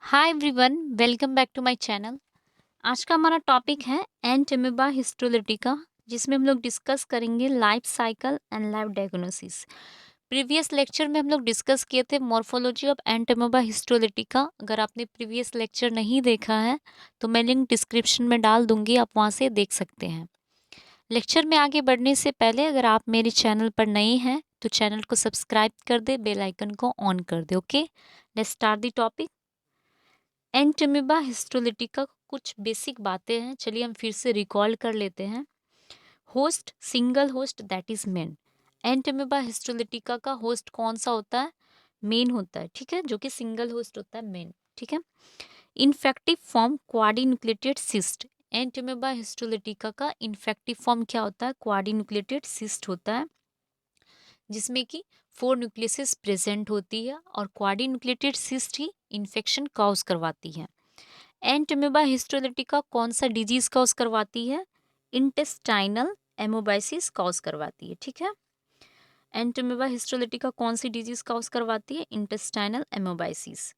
Hi everyone, welcome back to my channel. आज का हमारा टॉपिक है एंट अमीबा हिस्टोलिटिका, जिसमें हम लोग डिस्कस करेंगे life cycle and life diagnosis. Previous lecture में हम लोग डिस्कस किए थे morphology of ant amoeba histolytica. अगर आपने प्रीवियस लेक्चर नहीं देखा है तो मैं लिंक डिस्क्रिप्शन में डाल दूंगी, आप वहाँ से देख सकते हैं। लेक्चर में आगे बढ़ने से पहले अगर आप मेरे चैनल पर नए हैं तो चैनल को सब्सक्राइब कर दे, बेल आइकन को ऑन कर दे। Okay, let's start the topic. Entamoeba histolytica कुछ बेसिक बातें हैं, चलिए हम फिर से रिकॉल कर लेते हैं। Host single host that is main. Ant amoeba histolytica का होस्ट कौन सा होता है? मेन होता है, ठीक है, जो कि सिंगल होस्ट होता है, मेन, ठीक है। Infective form quadrinucleated cyst. Entamoeba histolytica का इन्फेक्टिव फॉर्म क्या होता है? क्वाड्रिन्यूक्लिएटेड सिस्ट होता है, जिसमें कि 4 न्यूक्लियसेस प्रेजेंट होती है और क्वाड्रिन्यूक्लिएटेड सिस्ट ही इन्फेक्शन कॉज करवाती है। एंट अमीबा हिस्टोलिटिका कौन सा डिजीज कॉज करवाती है? इंटेस्टाइनल एमोबाइसिस कॉज करवाती है, ठीक है। एंट अमीबा हिस्टोलिटिका कौन सी डिजीज कॉज करवाती है? Intestinal amoebiasis.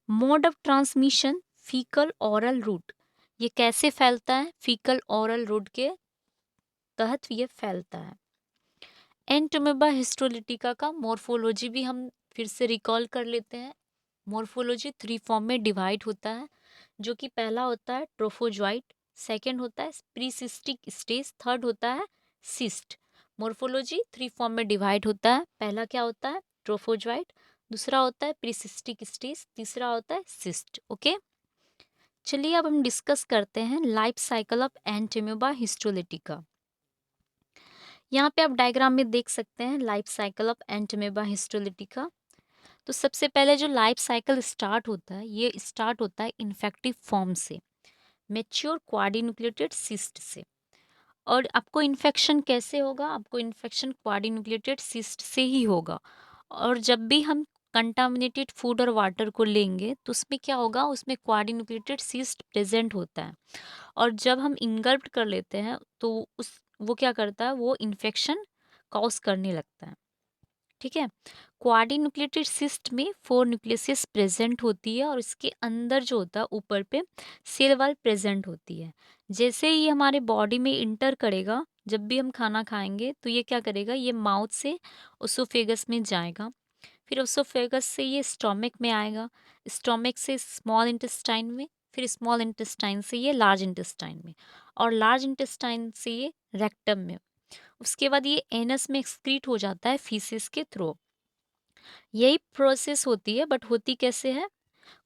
Mode of transmission faecal oral route. ये कैसे फैलता है? फीकल ओरल रूट के तहत ये फैलता है। एंट अमीबा हिस्टोलिटिका का मॉर्फोलॉजी भी हम फिर से रिकॉल कर लेते हैं। मॉर्फोलॉजी 3 फॉर्म में डिवाइड होता है, जो कि पहला होता है ट्रोफोजॉइट, सेकंड होता है प्रीसिस्टिक स्टेज, थर्ड होता है सिस्ट। मॉर्फोलॉजी 3 फॉर्म में डिवाइड होता है। पहला क्या होता है? ट्रोफोजॉइट, दूसरा होता है प्रीसिस्टिक स्टेज, तीसरा होता है सिस्ट। ओके, चलिए अब हम डिस्कस करते हैं life cycle of ant amoeba histolytica. यहाँ पे आप डायग्राम में देख सकते हैं life cycle of ant amoeba histolytica. तो सबसे पहले जो लाइफ साइकिल स्टार्ट होता है, ये स्टार्ट होता है इन्फेक्टिव फॉर्म से, मैच्योर क्वाड्रिन्यूक्लिएटेड सिस्ट से। और आपको इन्फेक्शन कैसे होगा? आपको इन्फेक्शन क्वाड्रिन्यूक्लिएटेड सिस्ट से ही होगा। और जब भी हम कंटामिनेटेड फूड और वाटर को लेंगे तो उसमें क्या होगा? उसमें क्वाड्रिन्यूक्लिएटेड सिस्ट प्रेजेंट होता है। और जब हम इनगल्प्ड कर लेते हैं तो उस वो क्या करता है? वो इन्फेक्शन कॉज करने लगता है, ठीक है। क्वाड्रिन्यूक्लिएटेड सिस्ट में 4 न्यूक्लियसेस प्रेजेंट होती है और इसके अंदर जो होता है ऊपर पे सेल वॉल प्रेजेंट होती है। जैसे ही हमारे बॉडी में इंटर करेगा, जब भी हम खाना खाएंगे तो ये क्या करेगा? ये माउथ से ओसोफेगस में जाएगा, फिर ओसोफेगस से ये स्टोमक में आएगा, स्टोमक से स्मॉल इंटेस्टाइन में, फिर स्मॉल इंटेस्टाइन से ये लार्ज इंटेस्टाइन में, और लार्ज इंटेस्टाइन से ये रेक्टम में। उसके बाद ये एनस में एक्सक्रीट हो जाता है फीसिस के थ्रू। यही प्रोसेस होती है, बट होती कैसे है?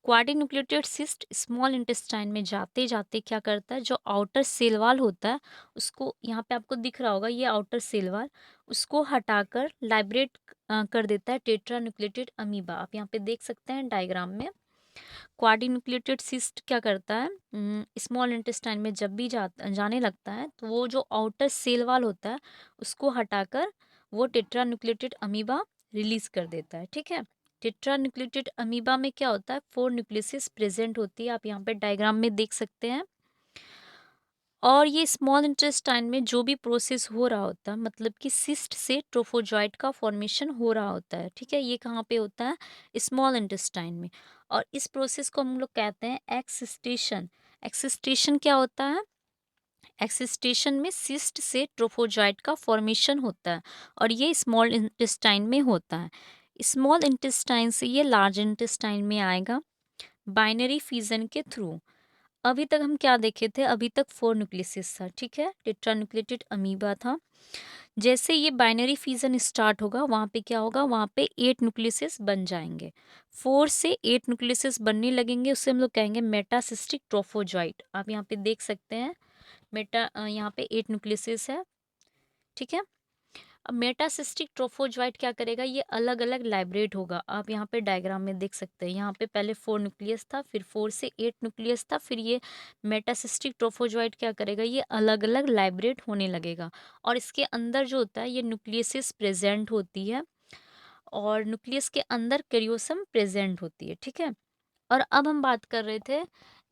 क्वाड्रिन्यूक्लिएटेड सिस्ट स्मॉल इंटेस्टाइन में जाते जाते क्या करता है? जो आउटर सेल वॉल होता है उसको, यहाँ पे आपको दिख रहा होगा ये आउटर सेल वॉल, उसको हटाकर लाइब्रेट कर देता है टेट्रा न्यूक्लिएटेड अमीबा। आप यहाँ पे देख सकते हैं डायग्राम में। क्वाड्रिन्यूक्लिएटेड सिस्ट क्या करता है? स्मॉल इंटेस्टाइन में जब भी जाने लगता है तो वो जो आउटर सेल वॉल होता है उसको हटाकर वो टेट्रा न्यूक्लिएटेड अमीबा रिलीज कर देता है, ठीक है। टेट्रा न्यूक्लिएटेड अमीबा में क्या होता है? 4 न्यूक्लियसेस प्रेजेंट होती है, आप यहाँ पे डायग्राम में देख सकते हैं। और ये स्मॉल इंटेस्टाइन में जो भी प्रोसेस हो रहा होता है, मतलब कि सिस्ट से ट्रोफोजॉइट का फॉर्मेशन हो रहा होता है, ठीक है, ये कहाँ पे होता है? स्मॉल इंटेस्टाइन में। और इस प्रोसेस को हम लोग कहते हैं एक्सिस्टेशन। एक्सिस्टेशन क्या होता है? एक्सिस्टेशन में सिस्ट से ट्रोफोजॉइट का फॉर्मेशन होता है और ये स्मॉल इंटेस्टाइन में होता है। स्मॉल इंटेस्टाइन से ये लार्ज इंटेस्टाइन में आएगा बाइनरी फिजन के थ्रू। अभी तक हम क्या देखे थे? अभी तक 4 न्यूक्लियसेस था, ठीक है, टेट्रान्यूक्लिएटेड अमीबा था। जैसे ये बाइनरी फिजन स्टार्ट होगा, वहाँ पे क्या होगा? वहाँ पे 8 न्यूक्लियसेस बन जाएंगे। 4 से 8 न्यूक्लियसेस बनने लगेंगे, उससे हम लोग कहेंगे मेटासिस्टिक ट्रोफोजॉइट। आप यहाँ पे देख सकते हैं यहाँ पे 8 न्यूक्लियसेस है, ठीक है। अब मेटासिस्टिक ट्रोफोजॉइट क्या करेगा? ये अलग अलग लाइब्रेट होगा। आप यहाँ पे डायग्राम में देख सकते हैं, यहाँ पे पहले 4 न्यूक्लियस था, फिर 4 से 8 न्यूक्लियस था, फिर ये मेटासिस्टिक ट्रोफोजॉइट क्या करेगा? ये अलग अलग लाइब्रेट होने लगेगा और इसके अंदर जो होता है ये न्यूक्लियसिस प्रेजेंट होती है और न्यूक्लियस के अंदर कैरियोसम प्रेजेंट होती है, ठीक है। और अब हम बात कर रहे थे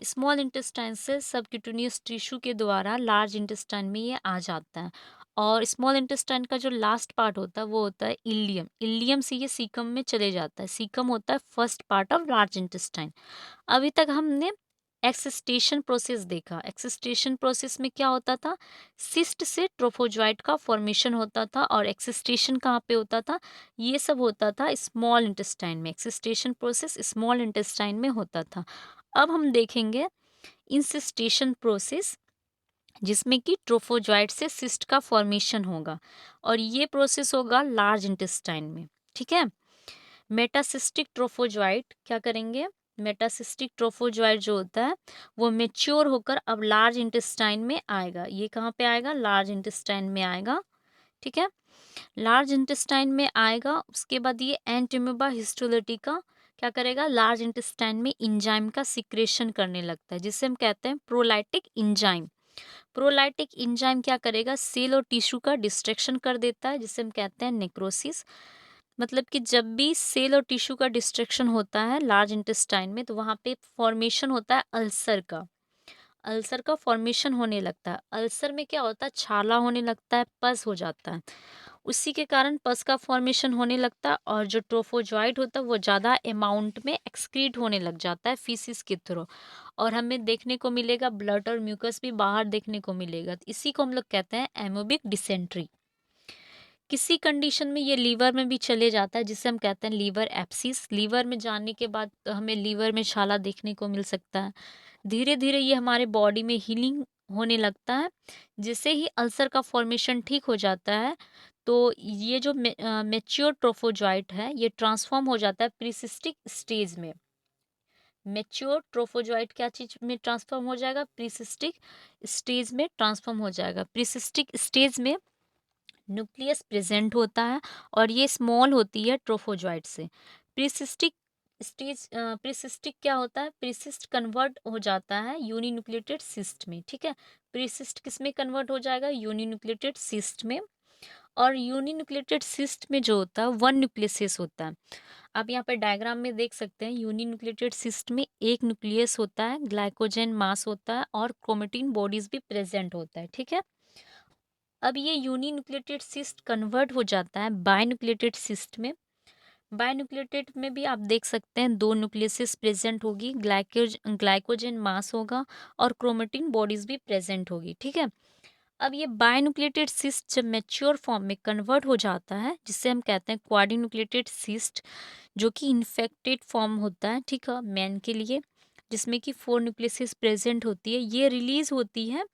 स्मॉल इंटेस्टाइन से सबक्यूटेनियस टिश्यू के द्वारा लार्ज इंटेस्टाइन में ये आ जाता है और स्मॉल इंटेस्टाइन का जो लास्ट पार्ट होता है वो होता है इलियम। इलियम से ये सीकम में चले जाता है। सीकम होता है first part of large intestine. अभी तक हमने एक्सिस्टेशन प्रोसेस देखा। एक्सिस्टेशन प्रोसेस में क्या होता था, सिस्ट से ट्रोफोजॉइट का फॉर्मेशन होता था। और एक्सिस्टेशन कहाँ पे होता था, ये सब होता था स्मॉल इंटेस्टाइन में। एक्सिस्टेशन प्रोसेस स्मॉल इंटेस्टाइन में होता था। अब हम देखेंगे इंसिस्टेशन प्रोसेस, जिसमें कि ट्रोफोजॉइट से सिस्ट का फॉर्मेशन होगा और ये प्रोसेस होगा लार्ज इंटेस्टाइन में। ठीक है। मेटासिस्टिक ट्रोफोजॉइट क्या करेंगे, मेटासिस्टिक ट्रोफोजॉइट जो होता है वो मेच्योर होकर अब लार्ज इंटेस्टाइन में आएगा। ये कहाँ पे आएगा, लार्ज इंटेस्टाइन में आएगा। ठीक है, लार्ज इंटेस्टाइन में आएगा। उसके बाद ये एंटीमोबा हिस्टोलिटिका क्या करेगा, लार्ज इंटेस्टाइन में इंजाइम का सिक्रेशन करने लगता है, जिसे हम कहते हैं प्रोलाइटिक इंजाइम। प्रोलाइटिक इंजाइम क्या करेगा, सेल और टिश्यू का डिस्ट्रक्शन कर देता है, जिसे हम कहते हैं नेक्रोसिस। मतलब कि जब भी सेल और टिश्यू का डिस्ट्रक्शन होता है लार्ज इंटेस्टाइन में, तो वहाँ पे फॉर्मेशन होता है अल्सर का। अल्सर का फॉर्मेशन होने लगता है। अल्सर में क्या होता है, छाला होने लगता है, पस हो जाता है। उसी के कारण पस का फॉर्मेशन होने लगता है और जो ट्रोफोजॉइट होता है वो ज़्यादा अमाउंट में एक्सक्रीट होने लग जाता है फीसिस के थ्रू। और हमें देखने को मिलेगा ब्लड और म्यूकस भी बाहर देखने को मिलेगा। तो इसी को हम लोग कहते हैं एमोबिक डिसेंट्री। किसी कंडीशन में ये लीवर में भी चले जाता है, जिसे हम कहते हैं लीवर एप्सिस। लीवर में जाने के बाद हमें लीवर में छाला देखने को मिल सकता है। धीरे धीरे ये हमारे बॉडी में हीलिंग होने लगता है। जिससे ही अल्सर का फॉर्मेशन ठीक हो जाता है, तो ये जो मेच्योर ट्रोफोजॉइट है ये ट्रांसफॉर्म हो जाता है प्रीसिस्टिक स्टेज में। मेच्योर ट्रोफोजॉइट क्या चीज में ट्रांसफॉर्म हो जाएगा, प्रीसिस्टिक स्टेज में ट्रांसफॉर्म हो जाएगा। प्रीसिस्टिक स्टेज में न्यूक्लियस प्रेजेंट होता है और ये स्मॉल होती है ट्रोफोजॉइट से। प्रीसिस्टिक स्टेज, प्रीसिस्टिक क्या होता है, प्रीसिस्ट कन्वर्ट हो जाता है यूनिन्यूक्लिएटेड सिस्ट में। ठीक है, प्रीसिस्ट किस में कन्वर्ट हो जाएगा, यूनिन्यूक्लिएटेड सिस्ट में। और यूनिन्यूक्लिएटेड सिस्ट में जो होता है वन न्यूक्लियस होता है। आप यहाँ पर डायग्राम में देख सकते हैं, यूनिन्यूक्लिएटेड सिस्ट में एक न्यूक्लियस होता है, ग्लाइकोजन मास होता है और क्रोमेटिन बॉडीज भी प्रेजेंट होता है। ठीक है, अब ये यूनिन्यूक्लिएटेड सिस्ट कन्वर्ट हो जाता है बायन्यूक्लिएटेड सिस्ट में। बायन्यूक्लिएटेड में भी आप देख सकते हैं दो न्यूक्लियसेस प्रेजेंट होगी, ग्लाइकोजन मास होगा और क्रोमेटिन बॉडीज भी प्रेजेंट होगी। ठीक है, अब ये बायन्यूक्लिएटेड सिस्ट जब मैच्योर फॉर्म में कन्वर्ट हो जाता है, जिसे हम कहते हैं क्वाड्रीन्यूक्लिएटेड सिस्ट, जो कि इन्फेक्टेड फॉर्म होता है, ठीक है, मैन के लिए, जिसमें कि 4 न्यूक्लियसेस प्रेजेंट होती है। ये रिलीज होती है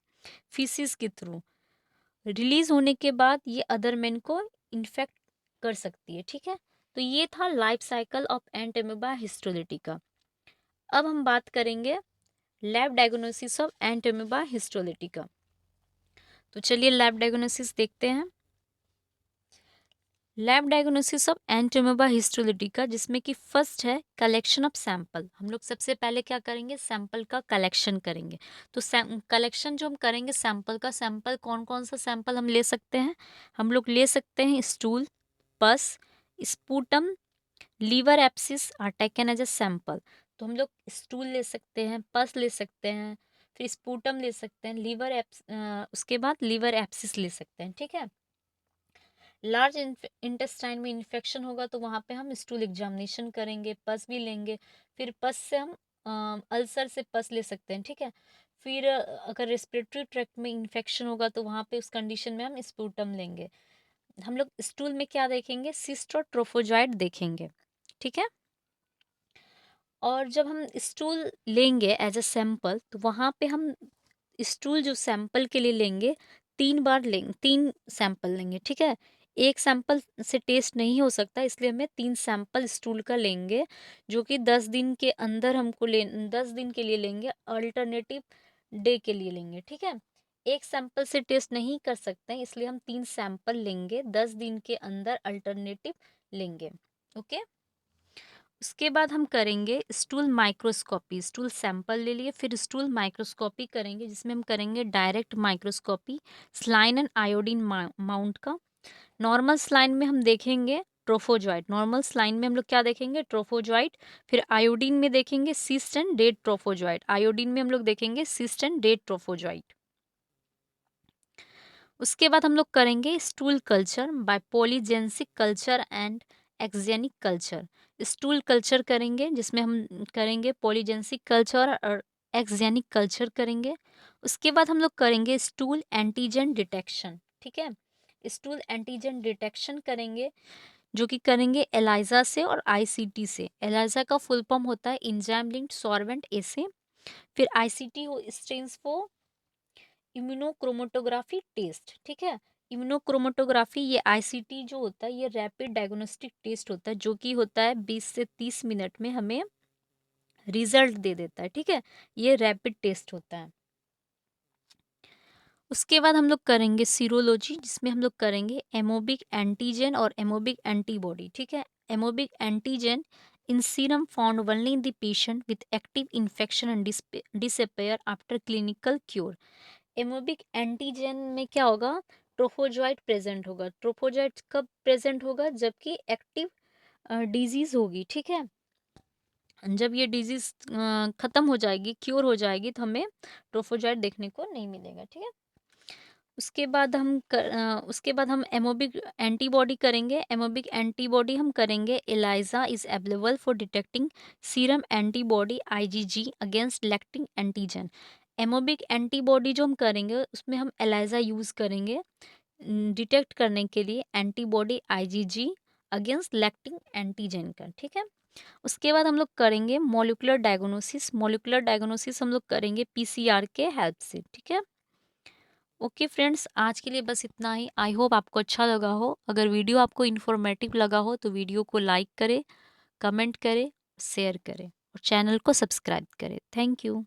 फीसिस के थ्रू। रिलीज होने के बाद ये अदर मैन को इन्फेक्ट कर सकती है। ठीक है, तो ये था life cycle of ant amoeba histolytica. अब हम बात करेंगे lab diagnosis of ant amoeba histolytica. तो चलिए लैब डायग्नोसिस देखते हैं। Lab diagnosis of ant amoeba histolytica, जिसमें कि फर्स्ट है कलेक्शन ऑफ सैंपल। हम लोग सबसे पहले क्या करेंगे, सैंपल का कलेक्शन करेंगे। तो कलेक्शन जो हम करेंगे सैंपल का, सैंपल कौन कौन सा सैंपल हम ले सकते हैं, हम लोग ले सकते हैं stool, pus, sputum, liver abscess are taken as a sample. तो हम लोग स्टूल ले सकते हैं, पस ले सकते हैं, फिर स्पूटम ले सकते हैं, लीवर एप्स उसके बाद लीवर एप्सिस ले सकते हैं। ठीक है, लार्ज इंटेस्टाइन में इन्फेक्शन होगा तो वहाँ पे हम स्टूल एग्जामिनेशन करेंगे, पस भी लेंगे। फिर पस से हम अल्सर से पस ले सकते हैं। ठीक है, फिर अगर रेस्पिरेटरी ट्रैक्ट में इन्फेक्शन होगा तो वहाँ पे उस कंडीशन में हम स्पूटम लेंगे। हम लोग स्टूल में क्या देखेंगे, सिस्ट और ट्रोफोजॉइट देखेंगे। ठीक है, और जब हम स्टूल लेंगे एज अ सैंपल, तो वहाँ पे हम स्टूल जो सैंपल के लिए लेंगे 3 बार लेंगे, 3 सैंपल लेंगे। ठीक है, एक सैंपल से टेस्ट नहीं हो सकता, इसलिए हमें 3 सैंपल स्टूल का लेंगे, जो कि 10 दिन के अंदर हमको 10 दिन के लिए लेंगे, अल्टरनेटिव डे के लिए लेंगे। ठीक है, एक सैंपल से टेस्ट नहीं कर सकते हैं, इसलिए हम 3 सैंपल लेंगे, 10 दिन के अंदर अल्टरनेटिव लेंगे। ओके, उसके बाद हम करेंगे स्टूल माइक्रोस्कोपी। स्टूल सैंपल ले लिए, फिर स्टूल माइक्रोस्कोपी करेंगे, जिसमें हम करेंगे direct microscopy saline and iodine mount का। नॉर्मल स्लाइन में हम देखेंगे ट्रोफोजॉइट, नॉर्मल स्लाइन में हम लोग क्या देखेंगे, ट्रोफोजॉइट। फिर आयोडीन में देखेंगे cyst and dead trophozoite, iodine में हम लोग देखेंगे सिस्ट एंड डेड ट्रोफोजॉइट। उसके बाद हम लोग करेंगे stool culture by polyxenic culture and axenic culture. Stool culture करेंगे जिसमें हम करेंगे पॉलीजेंसिक कल्चर और एक्सजेनिक कल्चर करेंगे। उसके बाद हम लोग करेंगे स्टूल एंटीजन डिटेक्शन। ठीक है, स्टूल एंटीजन डिटेक्शन करेंगे जो कि करेंगे एलाइजा से और आईसीटी से। एलाइजा का फुल फॉर्म होता है इंजाइम लिंक्ड सॉल्वेंट एसे। फिर आईसीटी स्टैंड्स फॉर इम्यूनोक्रोमेटोग्राफी टेस्ट। ठीक है, इम्यूनोक्रोमेटोग्राफी ये आईसीटी जो होता है ये रैपिड डायग्नोस्टिक टेस्ट होता है जो कि होता है 20 से 30 मिनट में हमें रिजल्ट दे देता है। ठीक है, ये रैपिड टेस्ट होता है। उसके बाद हम लोग करेंगे सीरोलॉजी जिसमें हम लोग करेंगे एमोबिक एंटीजन और एमोबिक एंटीबॉडी। ठीक है, amoebic antigen in serum found only in the patient with active infection and disappear after clinical cure. Amoebic antigen में क्या होगा, ट्रोफोजॉइट प्रेजेंट होगा। ट्रोफोजॉइट कब प्रेजेंट होगा, जबकि एक्टिव डिजीज होगी। ठीक है, जब ये डिजीज खत्म हो जाएगी, क्योर हो जाएगी, तो हमें ट्रोफोजॉइट देखने को नहीं मिलेगा। ठीक है, उसके बाद हम एमोबिक एंटीबॉडी करेंगे। एमोबिक एंटीबॉडी हम करेंगे ELISA is available for detecting serum antibody IgG against lectin antigen. Amoebic antibody जो हम करेंगे उसमें हम एलाइजा यूज़ करेंगे डिटेक्ट करने के लिए antibody IgG against lectin antigen का। ठीक है, उसके बाद हम लोग करेंगे मॉलिक्यूलर डायग्नोसिस। मॉलिक्यूलर डायग्नोसिस हम लोग करेंगे पीसीआर के हेल्प से। ठीक है, ओके फ्रेंड्स, आज के लिए बस इतना ही। आई होप आपको अच्छा लगा हो। अगर वीडियो आपको इन्फॉर्मेटिव लगा हो तो वीडियो को लाइक करें, कमेंट करें, शेयर करें और चैनल को सब्सक्राइब करें। Thank you.